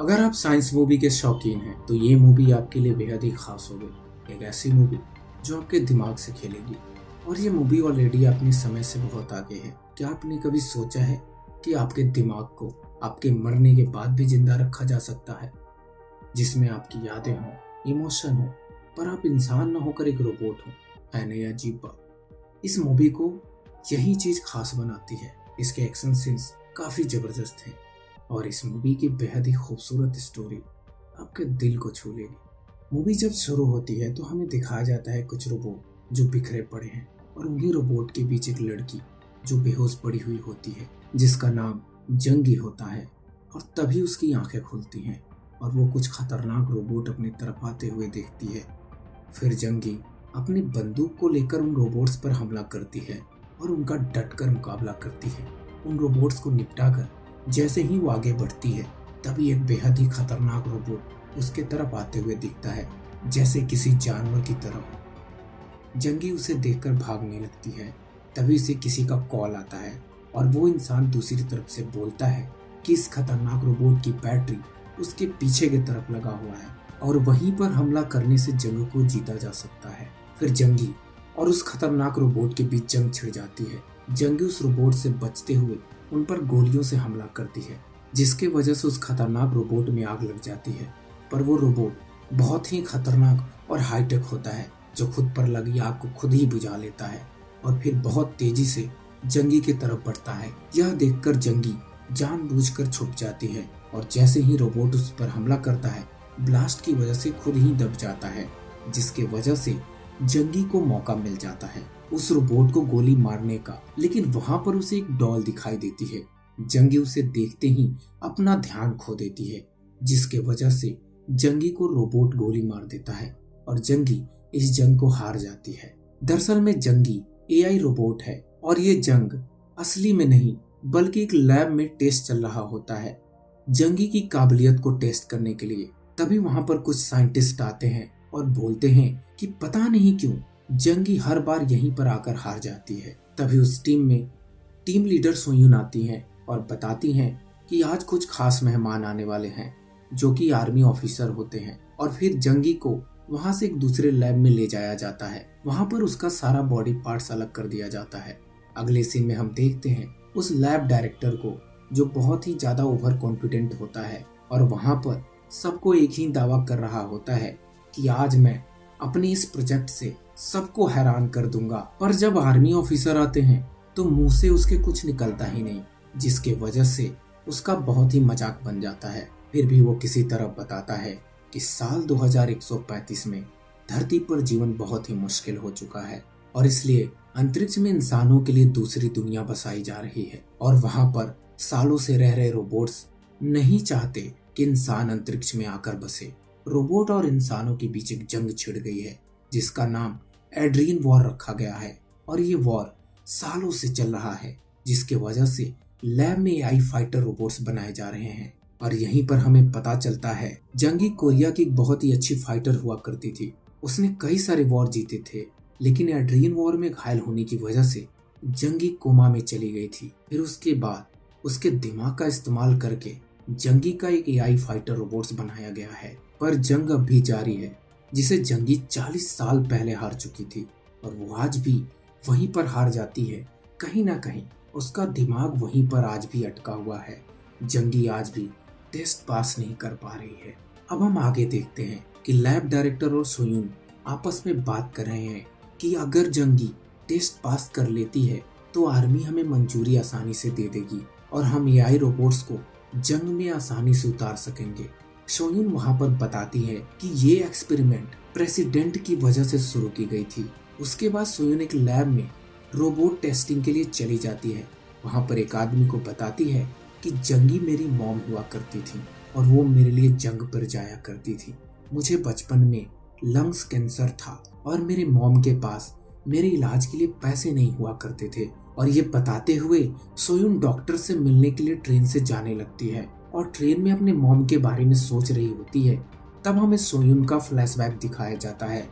अगर आप science movie के शौकीन हैं तो ये मूवी आपके लिए बेहद ही खास होगी। एक ऐसी मूवी जो आपके दिमाग से खेलेगी। और ये मूवी ऑलरेडी अपने समय से बहुत आगे है। क्या आपने कभी सोचा है कि आपके दिमाग को आपके मरने के बाद भी जिंदा रखा जा सकता है, जिसमें आपकी यादें हों, इमोशन हो, पर आप इंसान ना होकर एक रोबोट हो? है ना ये अजीब बात? इस मूवी को यही चीज खास बनाती है। इसके एक्शन सीन्स काफी जबरदस्त हैं और इस मूवी की बेहद ही खूबसूरत स्टोरी आपके दिल को छू लेगी। मूवी जब शुरू होती है तो हमें दिखाया जाता है कुछ रोबोट जो बिखरे पड़े हैं और उन्हीं रोबोट के बीच एक लड़की जो बेहोश पड़ी हुई होती है, जिसका नाम जंगी होता है। और तभी उसकी आंखें खुलती हैं और वो कुछ खतरनाक रोबोट अपनी तरफ आते हुए देखती है। फिर जंगी अपनी बंदूक को लेकर उन रोबोट्स पर हमला करती है और उनका डटकर मुकाबला करती है। उन रोबोट्स को निपटाकर जैसे ही वो आगे बढ़ती है, तभी एक बेहद ही खतरनाक रोबोट उसके तरफ आते हुए दिखता है, जैसे किसी जानवर की तरह। जंगी उसे देखकर भागने लगती है। तभी से किसी का कॉल आता है और वो इंसान दूसरी तरफ से बोलता है कि इस खतरनाक रोबोट की बैटरी उसके पीछे की तरफ लगा हुआ है और वहीं पर हमला करने से जंग को जीता जा सकता है। फिर जंगी और उस खतरनाक रोबोट के बीच जंग छिड़ जाती है। जंगी उस रोबोट से बचते हुए उन पर गोलियों से हमला करती है, जिसके वजह से उस खतरनाक रोबोट में आग लग जाती है। पर वो रोबोट बहुत ही खतरनाक और हाईटेक होता है, जो खुद पर लगी आग को खुद ही बुझा लेता है और फिर बहुत तेजी से जंगी की तरफ बढ़ता है। यह देखकर जंगी जानबूझकर छुप जाती है और जैसे ही रोबोट उस पर हमला करता है, ब्लास्ट की वजह से खुद ही दब जाता है, जिसके वजह से जंगी को मौका मिल जाता है उस रोबोट को गोली मारने का। लेकिन वहां पर उसे एक डॉल दिखाई देती है। जंगी उसे देखते ही अपना ध्यान खो देती है, जिसके वजह से जंगी को रोबोट गोली मार देता है और जंगी इस जंग को हार जाती है। दरअसल में जंगी एआई रोबोट है और ये जंग असली में नहीं बल्कि एक लैब में टेस्ट चल रहा होता है जंगी की काबिलियत को टेस्ट करने के लिए। तभी वहां पर कुछ साइंटिस्ट आते हैं और बोलते हैं कि पता नहीं क्यों जंगी हर बार यहीं पर आकर हार जाती है। तभी उस टीम में टीम लीडर सोयून आती हैं और बताती हैं कि आज कुछ खास मेहमान आने वाले हैं, जो कि आर्मी ऑफिसर होते हैं। और फिर जंगी को वहां से एक दूसरे लैब में ले जाया जाता है। वहां पर उसका सारा बॉडी पार्ट्स अलग कर दिया जाता है। अगले सीन में हम देखते हैं उस लैब डायरेक्टर को, जो बहुत ही ज्यादा ओवर कॉन्फिडेंट होता है और वहां पर सबको एक ही दावा कर रहा होता है कि आज मैं अपने इस प्रोजेक्ट से सबको हैरान कर दूंगा। पर जब आर्मी ऑफिसर आते हैं तो मुंह से उसके कुछ निकलता ही नहीं, जिसके वजह से उसका बहुत ही मजाक बन जाता है। फिर भी वो किसी तरह बताता है कि साल 2135 में धरती पर जीवन बहुत ही मुश्किल हो चुका है और इसलिए अंतरिक्ष में इंसानों के लिए दूसरी दुनिया बसाई जा रही है और वहां पर सालों से रह रहे रोबोट्स नहीं चाहते कि इंसान अंतरिक्ष में आकर बसे। रोबोट और इंसानों के बीच एक जंग छिड़ गई है, जिसका नाम एड्रियन वॉर रखा गया है और ये वॉर सालों से चल रहा है, जिसके वजह से लैब में एआई फाइटर रोबोट्स बनाए जा रहे हैं। और यहीं पर हमें पता चलता है जंगी कोरिया की एक बहुत ही अच्छी फाइटर हुआ करती थी। उसने कई सारे वॉर जीते थे, लेकिन एड्रियन वॉर में घायल होने की वजह से जंगी कोमा में चली गई थी। फिर उसके बाद उसके दिमाग का इस्तेमाल करके जंगी का एक एआई फाइटर रोबोट्स बनाया गया है। पर जंग अब भी जारी है, जिसे जंगी 40 साल पहले हार चुकी थी और वो आज भी वहीं पर हार जाती है। कहीं ना कहीं उसका दिमाग वहीं पर आज भी अटका हुआ है। जंगी आज भी टेस्ट पास नहीं कर पा रही है। अब हम आगे देखते हैं कि लैब डायरेक्टर और सोयून आपस में बात कर रहे हैं कि अगर जंगी टेस्ट पास कर लेती है तो आर्मी हमें मंजूरी आसानी से दे देगी और हम एआई रोबोट्स को जंग में आसानी से उतार सकेंगे। सोयून वहां पर बताती है कि ये एक्सपेरिमेंट प्रेसिडेंट की वजह से शुरू की गई थी। उसके बाद सोयून एक लैब में रोबोट टेस्टिंग के लिए चली जाती है। वहां पर एक आदमी को बताती है कि जंगी मेरी मॉम हुआ करती थी और वो मेरे लिए जंग पर जाया करती थी। मुझे बचपन में लंग्स कैंसर था और मेरे मॉम के पास मेरे इलाज के लिए पैसे नहीं हुआ करते थे। और ये बताते हुए सोयून डॉक्टर से मिलने के लिए ट्रेन से जाने लगती है और ट्रेन में अपने मॉम के बारे में सोच रही होती है। तब हमें सोयून का फ्लैशबैक दिखाया जाता है,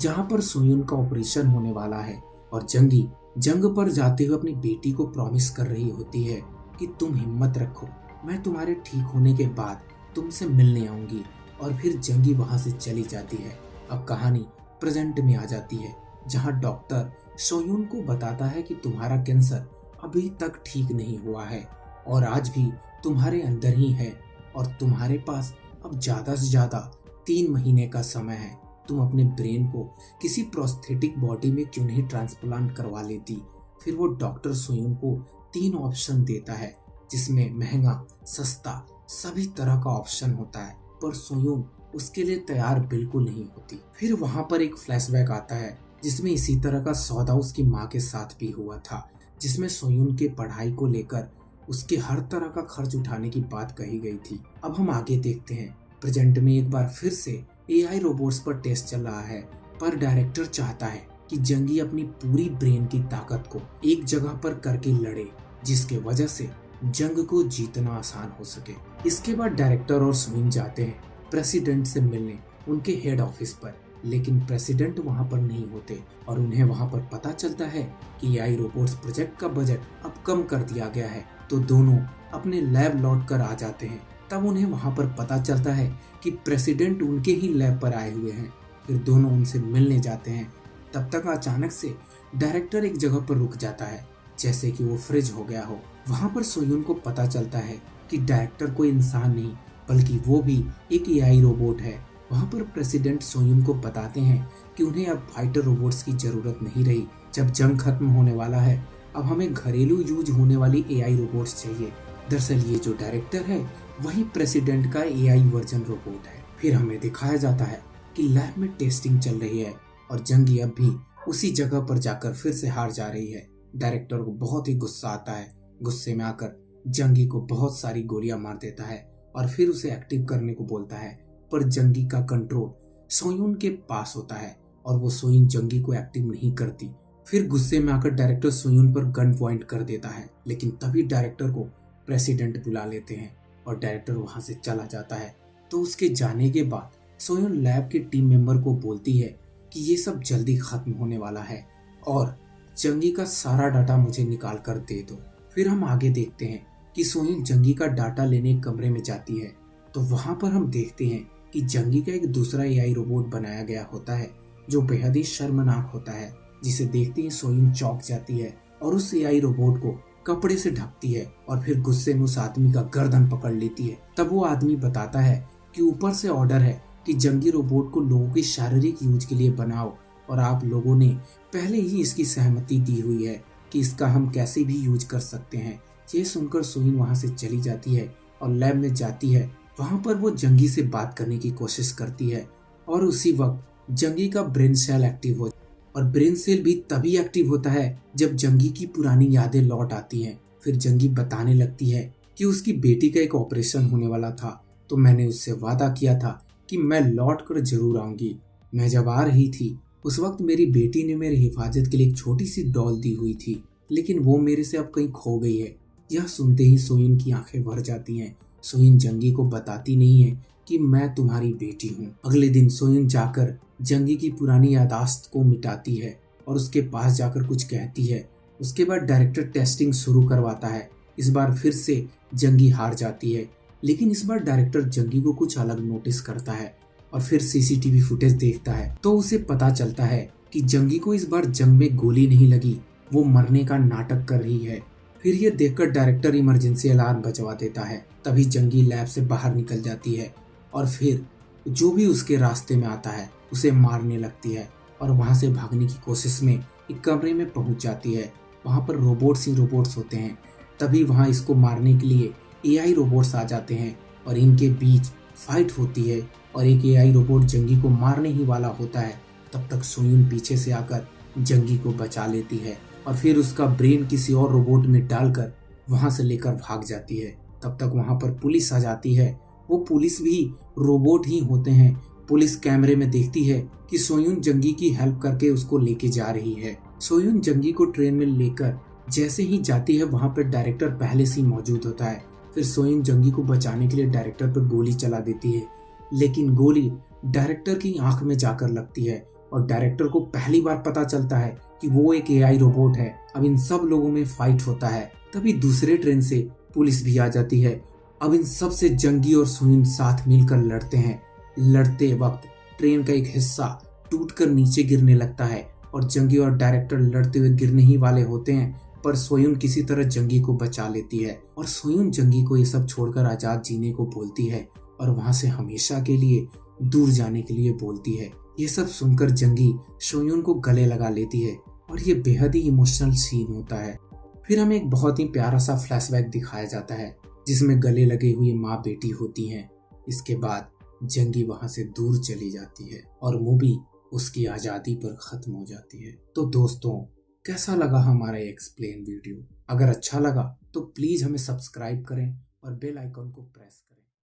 जहाँ पर सोयून का ऑपरेशन होने वाला है और जंगी जंग पर जाते हुए अपनी बेटी को प्रॉमिस कर रही होती है कि तुम हिम्मत रखो, मैं तुम्हारे ठीक होने के बाद तुमसे मिलने आऊंगी। और फिर जंगी वहां से चली जाती है। अब कहानी प्रेजेंट में आ जाती है, जहां डॉक्टर सोयून को बताता है कि तुम्हारा कैंसर अभी तक ठीक नहीं हुआ है और आज भी तुम्हारे अंदर ही है और तुम्हारे पास अब ज्यादा से ज्यादा 3 महीने का समय है। तुम अपने ब्रेन को किसी प्रोस्थेटिक बॉडी में क्यों नहीं ट्रांसप्लांट करवा लेती। फिर वो डॉक्टर सोयून को 3 ऑप्शन देता है, जिसमें महंगा, सस्ता, सभी तरह का ऑप्शन होता है, पर सोयून उसके लिए तैयार बिल्कुल नहीं होती। फिर वहां पर एक फ्लैशबैक आता है जिसमें इसी तरह का सौदा उसकी माँ के साथ भी हुआ था, जिसमें सोयून के पढ़ाई को लेकर उसके हर तरह का खर्च उठाने की बात कही गई थी। अब हम आगे देखते हैं। प्रेजेंट में एक बार फिर से एआई रोबोट्स पर टेस्ट चल रहा है, पर डायरेक्टर चाहता है कि जंगी अपनी पूरी ब्रेन की ताकत को एक जगह पर करके लड़े, जिसके वजह से जंग को जीतना आसान हो सके। इसके बाद डायरेक्टर और सोयून जाते हैं प्रेसिडेंट से मिलने उनके हेड ऑफिस पर, लेकिन प्रेसिडेंट वहां पर नहीं होते और उन्हें वहां पर पता चलता है कि एआई रोबोट्स प्रोजेक्ट का बजट अब कम कर दिया गया है। तो दोनों अपने लैब लौट कर आ जाते हैं। तब उन्हें वहां पर पता चलता है कि प्रेसिडेंट उनके ही लैब पर आए हुए हैं। फिर दोनों उनसे मिलने जाते हैं। तब तक अचानक से डायरेक्टर एक जगह पर रुक जाता है, जैसे कि वो फ्रिज हो गया हो। वहां पर सोयून को पता चलता है कि डायरेक्टर कोई इंसान नहीं बल्कि वो भी एक एआई रोबोट है। वहां पर प्रेसिडेंट सोयून को बताते हैं कि उन्हें अब फाइटर रोबोट्स की जरूरत नहीं रही। जब जंग खत्म होने वाला है, अब हमें घरेलू यूज होने वाली एआई रोबोट्स चाहिए। दरअसल ये जो डायरेक्टर है वही प्रेसिडेंट का एआई वर्जन रोबोट है। फिर हमें दिखाया जाता है कि लैब में टेस्टिंग चल रही है और जंगी अब भी उसी जगह पर जाकर फिर से हार जा रही है। डायरेक्टर को बहुत ही गुस्सा आता है। गुस्से में आकर जंगी को बहुत सारी गोलियां मार देता है और फिर उसे एक्टिव करने को बोलता है, पर जंगी का कंट्रोल सोयून के पास होता है और वो सोयून जंगी को एक्टिव नहीं करती। फिर गुस्से में आकर डायरेक्टर सोयून पर गन पॉइंट कर देता है, लेकिन तभी डायरेक्टर को प्रेसिडेंट बुला लेते हैं और डायरेक्टर वहां से चला जाता है। तो उसके जाने के बाद सोयून लैब के टीम मेंबर को बोलती है कि ये सब जल्दी खत्म होने वाला है और जंगी का सारा डाटा मुझे निकाल कर दे दो। फिर हम आगे देखते हैं कि सोयून जंगी का डाटा लेने एक कमरे में जाती है। तो वहां पर हम देखते हैं कि जंगी का एक दूसरा एआई रोबोट बनाया गया होता है जो बेहद ही शर्मनाक होता है, जिसे देखते ही सोयून चौंक जाती है और उस एआई रोबोट को कपड़े से ढकती है और फिर गुस्से में उस आदमी का गर्दन पकड़ लेती है। तब वो आदमी बताता है कि ऊपर से ऑर्डर है कि जंगी रोबोट को लोगों की शारीरिक यूज के लिए बनाओ और आप लोगों ने पहले ही इसकी सहमति दी हुई है कि इसका हम कैसे भी यूज कर सकते हैं। ये सुनकर सोयून वहां से चली जाती है और लैब में जाती है। वहां पर वो जंगी से बात करने की कोशिश करती है और उसी वक्त जंगी का ब्रेन सेल एक्टिव हो और ब्रेन सेल भी तभी एक्टिव होता है जब जंगी की पुरानी यादें लौट आती हैं। फिर जंगी बताने लगती है कि उसकी बेटी का एक ऑपरेशन होने वाला था, तो मैंने उससे वादा किया था कि मैं लौट कर जरूर आऊंगी। मैं जब आ रही थी उस वक्त मेरी बेटी ने मेरी हिफाजत के लिए एक छोटी सी डॉल दी हुई थी, लेकिन वो मेरे से अब कहीं खो गई है। यह सुनते ही सोयून की आंखें भर जाती हैं। सोयून जंगी को बताती नहीं है कि मैं तुम्हारी बेटी हूँ। अगले दिन सोयून जाकर जंगी की पुरानी यादाश्त को मिटाती है और उसके पास जाकर कुछ कहती है। उसके बाद डायरेक्टर टेस्टिंग शुरू करवाता है। इस बार फिर से जंगी हार जाती है, लेकिन इस बार डायरेक्टर जंगी को कुछ अलग नोटिस करता है और फिर सीसीटीवी फुटेज देखता है तो उसे पता चलता है कि जंगी को इस बार जंग में गोली नहीं लगी, वो मरने का नाटक कर रही है। फिर ये देखकर डायरेक्टर इमरजेंसी अलार्म बजवा देता है। तभी जंगी लैब से बाहर निकल जाती है और फिर जो भी उसके रास्ते में आता है उसे मारने लगती है और वहां से भागने की कोशिश में एक कमरे में पहुंच जाती है। वहां पर रोबोट्स ही रोबोट्स होते हैं। तभी वहां इसको मारने के लिए एआई रोबोट्स आ जाते हैं और इनके बीच फाइट होती है और एक एआई रोबोट जंगी को मारने ही वाला होता है। तब तक सोयून पीछे से आकर जंगी को बचा लेती है और फिर उसका ब्रेन किसी और रोबोट में डालकर वहां से लेकर भाग जाती है। तब तक वहां पर पुलिस आ जाती है। वो पुलिस भी रोबोट ही होते हैं। पुलिस कैमरे में देखती है कि सोयून जंगी की हेल्प करके उसको लेके जा रही है। सोयून जंगी को ट्रेन में लेकर जैसे ही जाती है वहां पर डायरेक्टर पहले से ही मौजूद होता है। फिर सोयून जंगी को बचाने के लिए डायरेक्टर पर गोली चला देती है, लेकिन गोली डायरेक्टर की आंख में जाकर लगती है और डायरेक्टर को पहली बार पता चलता है कि वो एक एआई रोबोट है। अब इन सब लोगों में फाइट होता है। तभी दूसरे ट्रेन से पुलिस भी आ जाती है अब इन सब से जंगी और सोयून साथ मिलकर लड़ते हैं। लड़ते वक्त ट्रेन का एक हिस्सा टूटकर नीचे गिरने लगता है और जंगी और डायरेक्टर लड़ते हुए गिरने ही वाले होते हैं, पर सोयून किसी तरह जंगी को बचा लेती है और सोयून जंगी को ये सब छोड़कर आजाद जीने को बोलती है और वहां से हमेशा के लिए दूर जाने के लिए बोलती है। ये सब सुनकर जंगी सोयून को गले लगा लेती है और ये बेहद ही इमोशनल सीन होता है। फिर हमें एक बहुत ही प्यारा सा फ्लैशबैक दिखाया जाता है जिसमें गले लगे हुए माँ बेटी होती हैं। इसके बाद जंगी वहां से दूर चली जाती है और मूवी उसकी आजादी पर खत्म हो जाती है। तो दोस्तों, कैसा लगा हमारा एक्सप्लेन वीडियो? अगर अच्छा लगा तो प्लीज हमें सब्सक्राइब करें और बेल आइकन को प्रेस